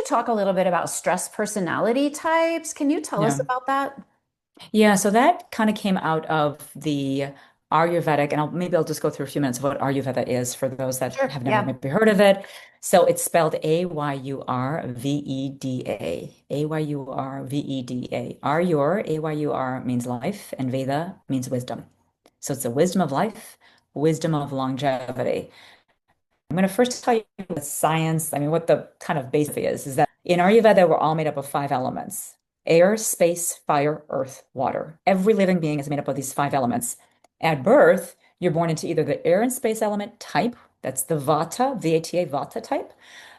talk a little bit about stress personality types? Can you tell us Yeah. about that? Yeah, so that kind of came out of the Ayurvedic, and maybe I'll just go through a few minutes of what Ayurveda is for those that Sure. have never Yeah. maybe heard of it. So it's spelled Ayurveda. Ayurveda. Ayur means life, and Veda means wisdom. So it's the wisdom of life, wisdom of longevity. I'm going to first tell you the science. I mean, what the kind of basic is that in Ayurveda, we're all made up of five elements: air, space, fire, earth, water. Every living being is made up of these five elements. At birth, you're born into either the air and space element type, that's the Vata, V-A-T-A, Vata type.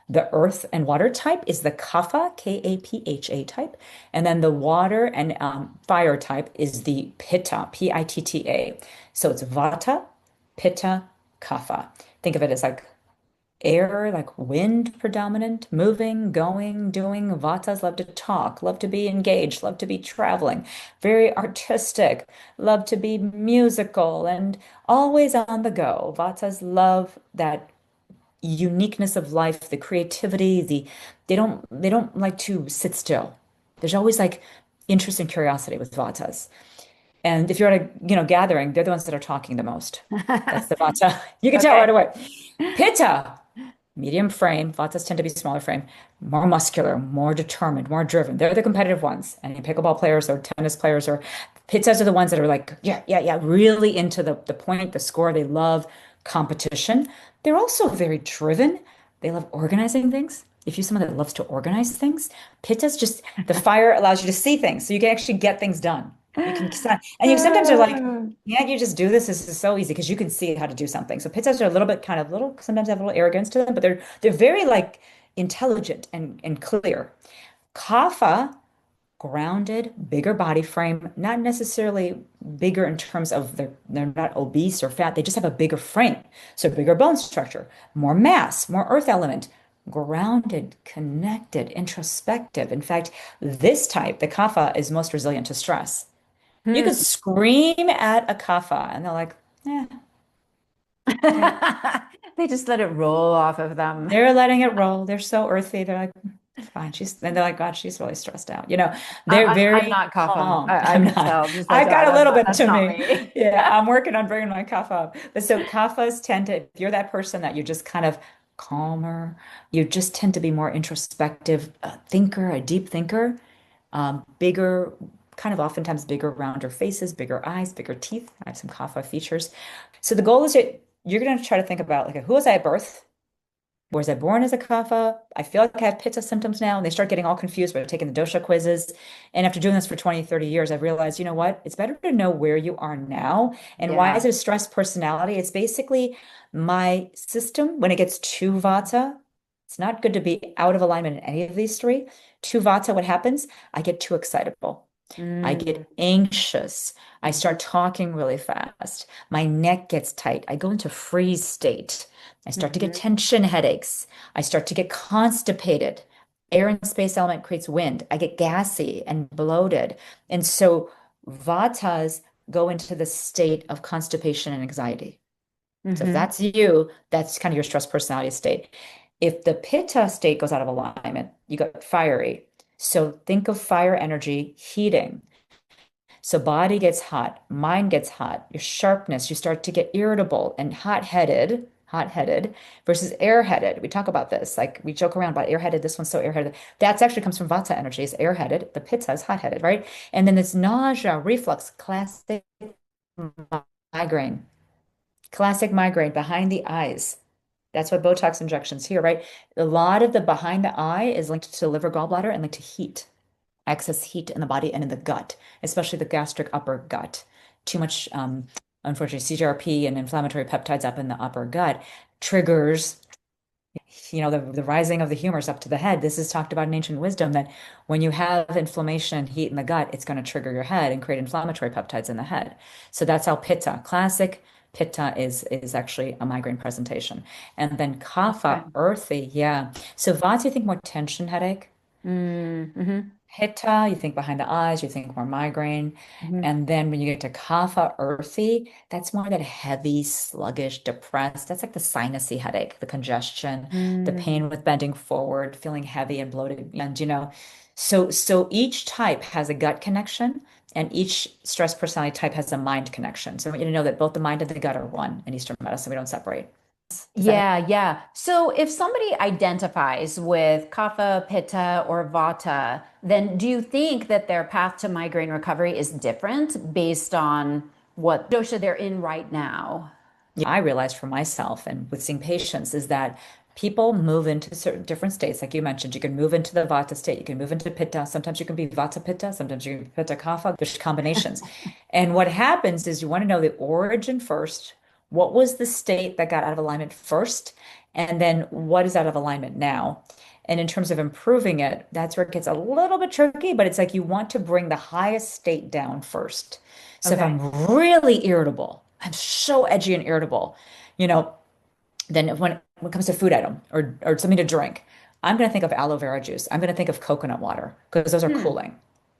The earth and water type is the Kapha, K-A-P-H-A type. And then the water and fire type is the Pitta, P-I-T-T-A. So it's Vata, Pitta, Kapha. Think of it as like air, like wind predominant, moving, going, doing. Vatas love to talk, love to be engaged, love to be traveling, very artistic, love to be musical and always on the go. Vatas love that uniqueness of life, the creativity, they don't like to sit still. There's always like interest and curiosity with Vatas. And if you're at a, gathering, they're the ones that are talking the most. That's the Vata. You can tell right Okay. away. Pitta. Medium frame, Vatas tend to be smaller frame, more muscular, more determined, more driven. They're the competitive ones. And pickleball players or tennis players or pizzas are the ones that are like, yeah, yeah, yeah, really into the point, the score. They love competition. They're also very driven. They love organizing things. If you're someone that loves to organize things, pizzas just the fire allows you to see things. So you can actually get things done. You can and you sometimes are like, can't you just do this? This is so easy because you can see how to do something. So pizzas are a little bit kind of little, sometimes have a little arrogance to them, but they're very like intelligent and clear. Kapha, grounded, bigger body frame, not necessarily bigger in terms of they're not obese or fat. They just have a bigger frame. So bigger bone structure, more mass, more earth element, grounded, connected, introspective. In fact, this type, the kapha, is most resilient to stress. You Hmm. could scream at a kapha and they're like, eh, okay. They just let it roll off of them. They're letting it roll. They're so earthy. They're like, fine. And they're like, God, she's really stressed out. They're I'm very not Kapha. calm. I I'm can not. tell just I've got a little bit that's to not me. me. Yeah, Yeah. I'm working on bringing my kapha up. But so kaphas tend to, if you're that person that you're just kind of calmer, you just tend to be more introspective, a thinker, a deep thinker, bigger, kind of oftentimes bigger, rounder faces, bigger eyes, bigger teeth. I have some kapha features. So the goal is you're going to try to think about like, who was I at birth? Was I born as a kapha? I feel like I have pitta symptoms now. And they start getting all confused by taking the dosha quizzes. And after doing this for 20, 30 years, I've realized, you know what? It's better to know where you are now. And why is Yeah. it a stress personality? It's basically my system, when it gets too vata, it's not good to be out of alignment in any of these three. Too vata, what happens? I get too excitable. I Mm. get anxious. I Mhm. start talking really fast. My neck gets tight. I go into freeze state. I start to get Mhm. tension headaches. I start to get constipated. Air and space element creates wind. I get gassy and bloated. And so vatas go into the state of constipation and anxiety. So if Mhm. that's you, that's kind of your stress personality state. If the pitta state goes out of alignment, you got fiery. So think of fire energy heating. So body gets hot, mind gets hot, your sharpness, you start to get irritable and hot-headed versus airheaded. We talk about this, like we joke around about airheaded. This one's so airheaded. That actually comes from Vata energy, is airheaded. The Pitta is hot-headed, right? And then this nausea, reflux, migraine, classic migraine behind the eyes. That's what Botox injections here, right? A lot of the behind the eye is linked to liver gallbladder and linked to heat, excess heat in the body and in the gut, especially the gastric upper gut. Too much, unfortunately, CGRP and inflammatory peptides up in the upper gut triggers, the rising of the humors up to the head. This is talked about in ancient wisdom that when you have inflammation and heat in the gut, it's going to trigger your head and create inflammatory peptides in the head. So that's how pitta, classic pitta is actually a migraine presentation. And then Okay. kapha, earthy, yeah. So vata, you think more tension headache. Mm-hmm. Pitta, you think behind the eyes, you think more migraine. And then when you get to kapha, earthy, that's more that heavy, sluggish, depressed. That's like the sinusy headache, the congestion, the Mm-hmm. pain with bending forward, feeling heavy and bloated. And so each type has a gut connection, and each stress personality type has a mind connection. So I want you to know that both the mind and the gut are one in Eastern medicine. We don't separate. Does that make Yeah, yeah. So if somebody identifies with kapha, pitta, or vata, then do you think that their path to migraine recovery is different based on what dosha they're in right now? I realized for myself and with seeing patients is that people move into certain different states. Like you mentioned, you can move into the Vata state, you can move into Pitta. Sometimes you can be Vata Pitta, sometimes you can be Pitta Kapha. There's combinations. And what happens is you want to know the origin first. What was the state that got out of alignment first? And then what is out of alignment now? And in terms of improving it, that's where it gets a little bit tricky, but it's like you want to bring the highest state down first. So if Okay. I'm really irritable, I'm so edgy and irritable, you know, then when it comes to food item or something to drink, I'm going to think of aloe vera juice. I'm going to think of coconut water because those are Hmm. cooling.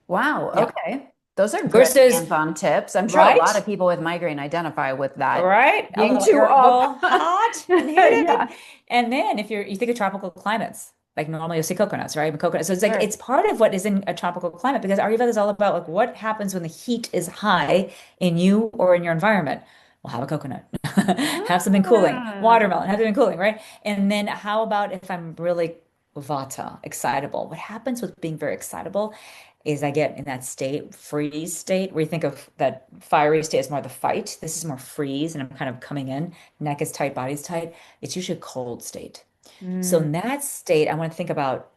Wow. Yeah. Okay. Those are good Versus, hands-on tips. I'm sure a lot right? of people with migraine identify with that Right? A being little too up. irritable, hot and heated. Yeah, And then if you think of tropical climates, like normally you'll see coconuts, right? Coconut. So it's like sure. it's part of what is in a tropical climate because Ayurveda is all about like what happens when the heat is high in you or in your environment. Well, have a coconut. Have something cooling. Ah. Watermelon, have something cooling, right? And then how about if I'm really vata, excitable? What happens with being very excitable is I get in that state, freeze state, where you think of that fiery state as more the fight. This is more freeze, and I'm kind of coming in. Neck is tight, body's tight. It's usually a cold state. So Mm, in that state, I want to think about,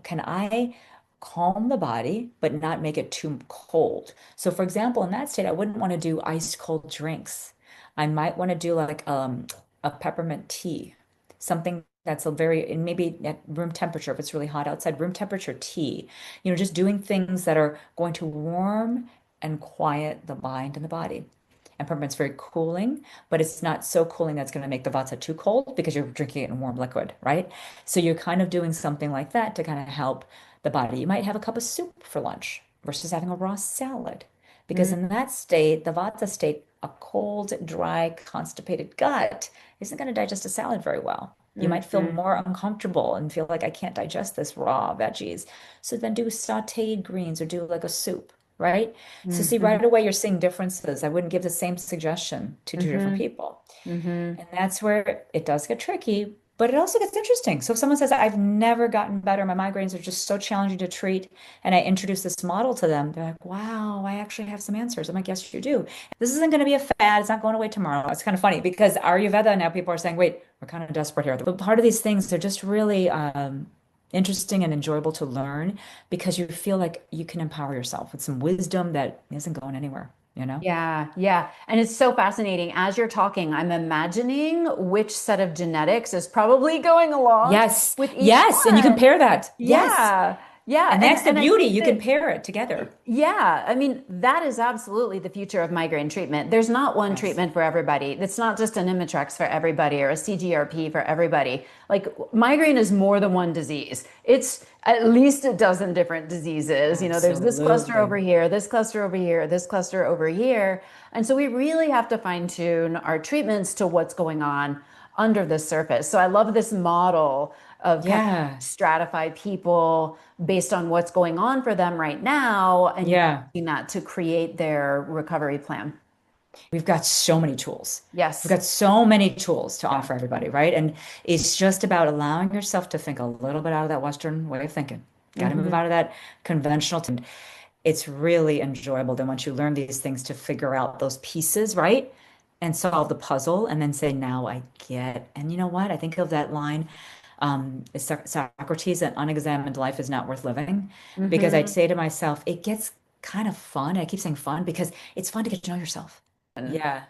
can I calm the body but not make it too cold? So for example, in that state, I wouldn't want to do ice cold drinks. I might want to do like a peppermint tea, something that's a very, and maybe at room temperature if it's really hot outside, room temperature tea. Just doing things that are going to warm and quiet the mind and the body. And peppermint's very cooling, but it's not so cooling that's going to make the vata too cold because you're drinking it in warm liquid, right? So you're kind of doing something like that to kind of help the body. You might have a cup of soup for lunch versus having a raw salad. Because mm, in that state, the vata state, a cold, dry, constipated gut isn't going to digest a salad very well. You mm, might feel mm, more uncomfortable and feel like I can't digest this raw veggies. So then do sauteed greens or do like a soup, right? So see, mhm, right away you're seeing differences. I wouldn't give the same suggestion to two different mhm, people. mhm. And that's where it does get tricky, but it also gets interesting. So if someone says, I've never gotten better, my migraines are just so challenging to treat, and I introduce this model to them, they're like, wow, I actually have some answers. I'm like, yes, you do. This isn't going to be a fad. It's not going away tomorrow. It's kind of funny because Ayurveda now people are saying, wait, we're kind of desperate here. But part of these things, they're just really interesting and enjoyable to learn because you feel like you can empower yourself with some wisdom that isn't going anywhere, you know? Yeah, yeah. And it's so fascinating. As you're talking, I'm imagining which set of genetics is probably going along Yes, with each yes, and you one. compare that. Yes. Yeah. Yeah. And And that's the and I beauty. think You can that pair it together. yeah, I mean, that is absolutely the future of migraine treatment. There's not one Yes. treatment for everybody. It's not just an Imitrex for everybody or a CGRP for everybody. Like migraine is more than one disease. It's at least a dozen different diseases. There's this cluster over Absolutely. here, this cluster over here, this cluster over here. And so we really have to fine tune our treatments to what's going on under the surface. So I love this model of kind of Yeah. stratify people based on what's going on for them right now and Yeah. using that to create their recovery plan. We've got so many tools. We've Yes. got so many tools to Yeah. offer everybody, right? And it's just about allowing yourself to think a little bit out of that Western way of thinking. Got to move Hmm. out of that conventional. It's really enjoyable then once you learn these things to figure out those pieces, right? And solve the puzzle and then say, now I get. And you know what? I think of that line, Socrates, an unexamined life is not worth living. Because I'd Hmm. say to myself, it gets kind of fun. I keep saying fun because it's fun to get to know yourself. And Yeah.